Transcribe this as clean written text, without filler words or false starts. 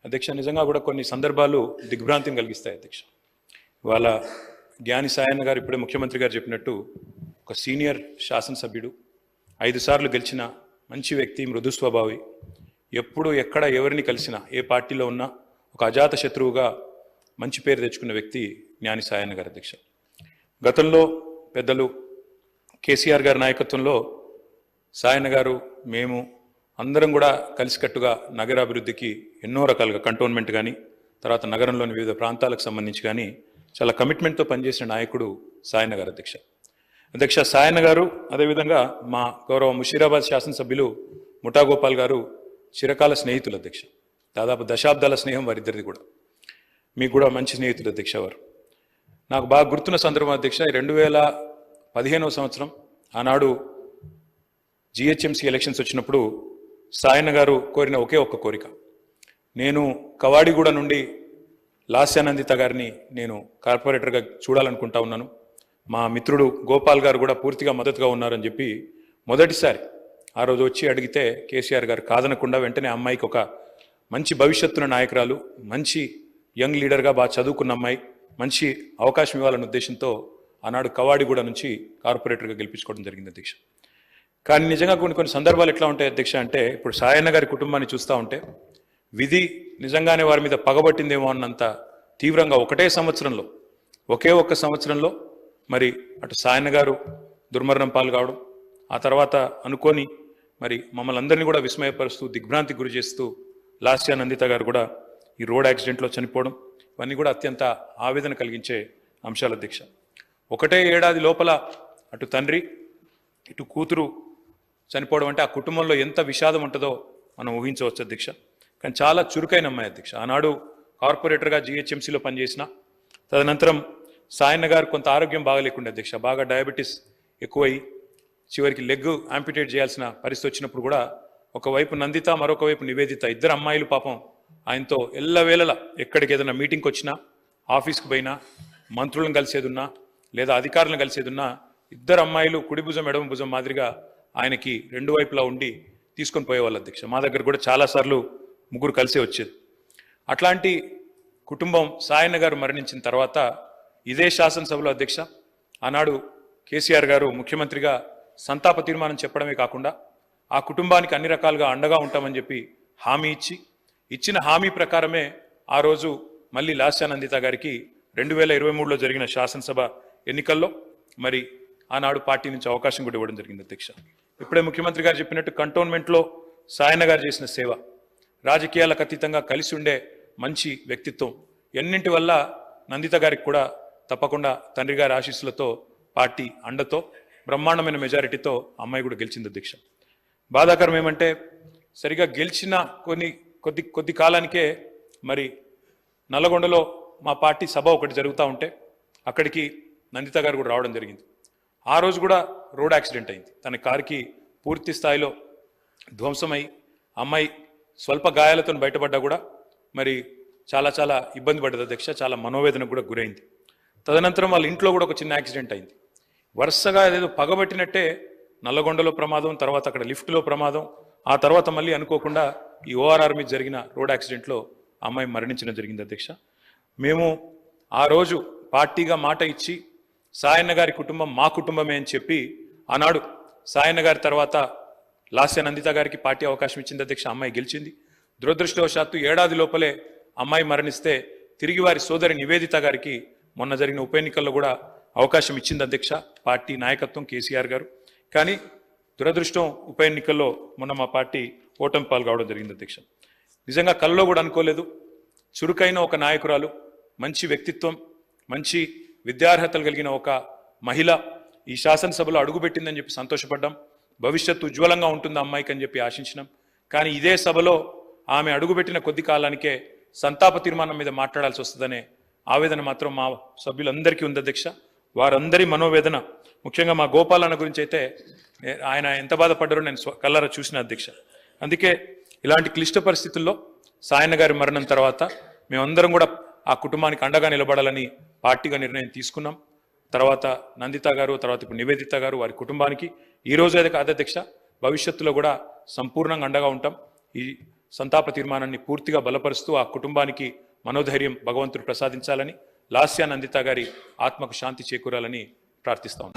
అధ్యక్ష నిజంగా కూడా కొన్ని సందర్భాలు దిగ్భ్రాంతిని కలిగిస్తాయి అధ్యక్ష. ఇవాళ జ్ఞాని సాయన్న గారు ఇప్పుడే ముఖ్యమంత్రి గారు చెప్పినట్టు ఒక సీనియర్ శాసనసభ్యుడు 5 సార్లు గెలిచిన మంచి వ్యక్తి, మృదు స్వభావి, ఎప్పుడు ఎక్కడ ఎవరిని కలిసినా ఏ పార్టీలో ఉన్నా ఒక అజాత శత్రువుగా మంచి పేరు తెచ్చుకున్న వ్యక్తి జ్ఞాని సాయన్న గారు అధ్యక్ష. గతంలో పెద్దలు కేసీఆర్ గారి నాయకత్వంలో సాయన్న గారు మేము అందరం కూడా కలిసికట్టుగా నగరాభివృద్ధికి ఎన్నో రకాలుగా కంటోన్మెంట్ కానీ తర్వాత నగరంలోని వివిధ ప్రాంతాలకు సంబంధించి కానీ చాలా కమిట్మెంట్తో పనిచేసిన నాయకుడు సాయన్న గారు అధ్యక్ష. అధ్యక్ష సాయన్న గారు అదేవిధంగా మా గౌరవ ముషీరాబాద్ శాసనసభ్యులు ముఠా గోపాల్ గారు చిరకాల స్నేహితులు అధ్యక్ష. దాదాపు దశాబ్దాల స్నేహం వారిద్దరిది కూడా. మీకు కూడా మంచి స్నేహితులు అధ్యక్ష వారు. నాకు బాగా గుర్తున్న సందర్భం అధ్యక్ష 2015వ సంవత్సరం ఆనాడు జిహెచ్ఎంసీ ఎలక్షన్స్ వచ్చినప్పుడు సాయన్న గారు కోరిన ఒకే ఒక్క కోరిక, నేను కవాడిగూడ నుండి లాస్యానందిత గారిని నేను కార్పొరేటర్గా చూడాలనుకుంటా ఉన్నాను, మా మిత్రుడు గోపాల్ గారు కూడా పూర్తిగా మద్దతుగా ఉన్నారని చెప్పి మొదటిసారి ఆ రోజు వచ్చి అడిగితే కేసీఆర్ గారు కాదనకుండా వెంటనే అమ్మాయికి ఒక మంచి భవిష్యత్తున్న నాయకురాలు, మంచి యంగ్ లీడర్గా బాగా చదువుకున్న అమ్మాయి, మంచి అవకాశం ఇవ్వాలన్న ఉద్దేశంతో ఆనాడు కవాడిగూడ నుంచి కార్పొరేటర్గా గెలిపించుకోవడం జరిగింది అధ్యక్ష. కానీ నిజంగా కొన్ని సందర్భాలు ఎట్లా ఉంటాయి అధ్యక్ష అంటే, ఇప్పుడు సాయన్న గారి కుటుంబాన్ని చూస్తూ ఉంటే విధి నిజంగానే వారి మీద పగబట్టిందేమో అన్నంత తీవ్రంగా ఒకే ఒక్క సంవత్సరంలో మరి అటు సాయన్న గారు దుర్మరణం పాలు కావడం, ఆ తర్వాత అనుకోని మరి మమ్మల్ని అందరినీ కూడా విస్మయపరుస్తూ దిగ్భ్రాంతికి గురి చేస్తూ లాస్యానందిత గారు కూడా ఈ రోడ్ యాక్సిడెంట్లో చనిపోవడం, ఇవన్నీ కూడా అత్యంత ఆవేదన కలిగించే అంశాలు అధ్యక్ష. ఒకటే ఏడాది లోపల అటు తండ్రి ఇటు కూతురు చనిపోవడం అంటే ఆ కుటుంబంలో ఎంత విషాదం ఉంటుందో మనం ఊహించవచ్చు అధ్యక్ష. కానీ చాలా చురుకైన అమ్మాయి అధ్యక్ష. ఆనాడు కార్పొరేటర్గా జిహెచ్ఎంసీలో పనిచేసిన, తదనంతరం సాయన్న గారు కొంత ఆరోగ్యం బాగలేకుండా అధ్యక్ష, బాగా డయాబెటీస్ ఎక్కువై చివరికి లెగ్ యాంపిటేట్ చేయాల్సిన పరిస్థితి వచ్చినప్పుడు కూడా ఒకవైపు నందిత మరొక వైపు నివేదిత, ఇద్దరు అమ్మాయిలు పాపం ఆయనతో ఎల్లవేళలా ఎక్కడికి ఏదైనా మీటింగ్కి వచ్చినా, ఆఫీస్కి పోయినా, మంత్రులను కలిసేదున్నా లేదా అధికారులను కలిసేదున్నా ఇద్దరు అమ్మాయిలు కుడి భుజం ఎడమ భుజం మాదిరిగా ఆయనకి రెండు వైపులా ఉండి తీసుకొని పోయేవాళ్ళు అధ్యక్ష. మా దగ్గర కూడా చాలాసార్లు ముగ్గురు కలిసే వచ్చేది. అట్లాంటి కుటుంబం సాయన్న గారు మరణించిన తర్వాత ఇదే శాసనసభలో అధ్యక్ష ఆనాడు కేసీఆర్ గారు ముఖ్యమంత్రిగా సంతాప తీర్మానం చెప్పడమే కాకుండా ఆ కుటుంబానికి అన్ని రకాలుగా అండగా ఉంటామని చెప్పి హామీ ఇచ్చిన హామీ ప్రకారమే ఆ రోజు మళ్ళీ లాస్యానందిత గారికి 2023లో జరిగిన శాసనసభ ఎన్నికల్లో మరి ఆనాడు పార్టీ నుంచి అవకాశం కూడా ఇవ్వడం జరిగింది అధ్యక్ష. ఇప్పుడే ముఖ్యమంత్రి గారు చెప్పినట్టు కంటోన్మెంట్లో సాయన్న గారు చేసిన సేవ, రాజకీయాలకు అతీతంగా కలిసి ఉండే మంచి వ్యక్తిత్వం, ఎన్నింటి వల్ల నందిత గారికి కూడా తప్పకుండా తండ్రి గారి ఆశీస్సులతో పార్టీ అండతో బ్రహ్మాండమైన మెజారిటీతో అమ్మాయి కూడా గెలిచింది అధ్యక్ష. బాధాకరం ఏమంటే సరిగా గెలిచిన కొద్ది కాలానికే మరి నల్లగొండలో మా పార్టీ సభ ఒకటి జరుగుతూ ఉంటే అక్కడికి నందిత గారు కూడా రావడం జరిగింది. ఆ రోజు కూడా రోడ్ యాక్సిడెంట్ అయింది. తన కారుకి పూర్తి స్థాయిలో ధ్వంసమై అమ్మాయి స్వల్ప గాయాలతో బయటపడ్డా కూడా మరి చాలా ఇబ్బంది పడ్డది అధ్యక్ష. చాలా మనోవేదనకు కూడా గురైంది. తదనంతరం వాళ్ళ ఇంట్లో కూడా ఒక చిన్న యాక్సిడెంట్ అయింది. వరుసగా ఏదో పగబట్టినట్టే నల్లగొండలో ప్రమాదం, తర్వాత అక్కడ లిఫ్ట్లో ప్రమాదం, ఆ తర్వాత మళ్ళీ అనుకోకుండా ఈ ఓఆర్ఆర్ మీద జరిగిన రోడ్ యాక్సిడెంట్లో అమ్మాయి మరణించడం జరిగింది అధ్యక్ష. మేము ఆ రోజు పార్టీగా మాట ఇచ్చి సాయన్న గారి కుటుంబం మా కుటుంబమే అని చెప్పి ఆనాడు సాయన్న గారి తర్వాత లాస్యానందిత గారికి పార్టీ అవకాశం ఇచ్చింది అధ్యక్ష. అమ్మాయి గెలిచింది. దురదృష్టవశాత్తు ఏడాది లోపలే అమ్మాయి మరణిస్తే తిరిగి వారి సోదరి నివేదిత గారికి మొన్న జరిగిన ఉప ఎన్నికల్లో కూడా అవకాశం ఇచ్చింది అధ్యక్ష పార్టీ నాయకత్వం, కేసీఆర్ గారు. కానీ దురదృష్టం ఉప ఎన్నికల్లో మొన్న మా పార్టీ ఓటమి పాలు కావడం జరిగింది అధ్యక్ష. నిజంగా కల్లో కూడా అనుకోలేదు. చురుకైన ఒక నాయకురాలు, మంచి వ్యక్తిత్వం, మంచి విద్యార్హతలు కలిగిన ఒక మహిళ ఈ శాసనసభలో అడుగుపెట్టిందని చెప్పి సంతోషపడ్డాం. భవిష్యత్తు ఉజ్వలంగా ఉంటుంది అమ్మాయికి అని చెప్పి ఆశించినాం. కానీ ఇదే సభలో ఆమె అడుగుపెట్టిన కొద్ది కాలానికే సంతాప తీర్మానం మీద మాట్లాడాల్సి వస్తుందనే ఆవేదన మాత్రం మా సభ్యులందరికీ ఉంది అధ్యక్ష. వారందరి మనోవేదన, ముఖ్యంగా మా గోపాలన్న గురించి అయితే ఆయన ఎంత బాధపడ్డారో నేను కళ్ళారా చూసిన అధ్యక్ష. అందుకే ఇలాంటి క్లిష్ట పరిస్థితుల్లో సాయన్న గారి మరణం తర్వాత మేమందరం కూడా ఆ కుటుంబానికి అండగా నిలబడాలని పార్టీగా నిర్ణయం తీసుకున్నాం. తర్వాత నందిత గారు, తర్వాత ఇప్పుడు నివేదిత గారు, వారి కుటుంబానికి ఈ రోజు అయితే కాదు అధ్యక్ష, భవిష్యత్తులో కూడా సంపూర్ణంగా అండగా ఉంటాం. ఈ సంతాప తీర్మానాన్ని పూర్తిగా బలపరుస్తూ ఆ కుటుంబానికి మనోధైర్యం భగవంతుడు ప్రసాదించాలని, లాస్యా నందిత గారి ఆత్మకు శాంతి చేకూరాలని ప్రార్థిస్తాం.